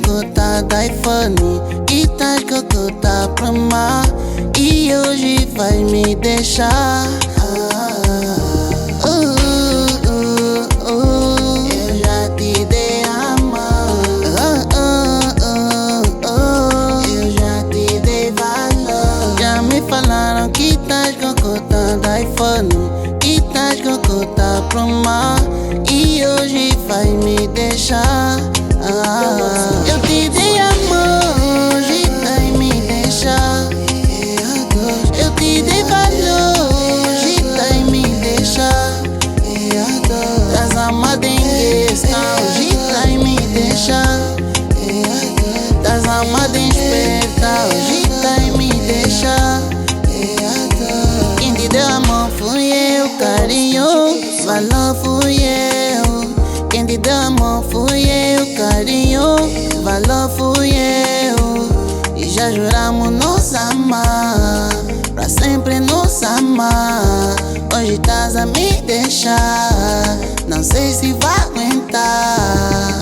cocota da iPhone, quitas cocota pra mar, e hoje vai me deixar. Eu já te dei amor, eu já te dei valor. Já me falaram que estás cocota da iPhone, que estás cocota pro mar, e hoje vai me deixar. Eu te dei amor, hoje vai me deixar. Eu te dei valor, hoje vai me deixar. Das amadas em questão, hoje vai me deixar. Das amadas em esperta, hoje vai me deixar. Quem te deu amor fui eu, carinho, valor fui eu. Quem te deu amor fui eu, carinho, valor fui eu. E já juramos nos amar, pra sempre nos amar. Hoje estás a me deixar, não sei se vai aguentar.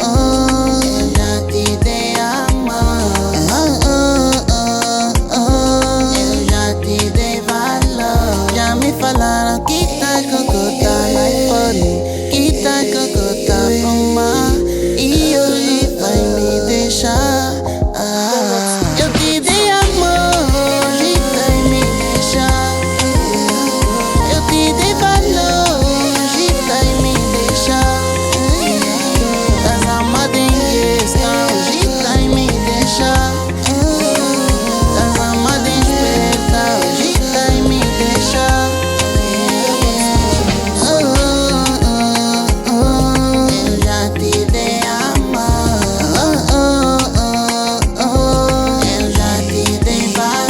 Eu já te dei amor, eu já te dei valor. Já me falaram que estás cocota no iPhone, que estás cocota pro mar, e hoje vai me deixar. Eu te dei amor, hoje vai me deixar. Eu te dei valor, hoje vai me deixar. Das amadas em questão, hoje vai me deixar. Das amadas em esperta, hoje vai me deixar. Eu já te dei amor, eu já te dei valor.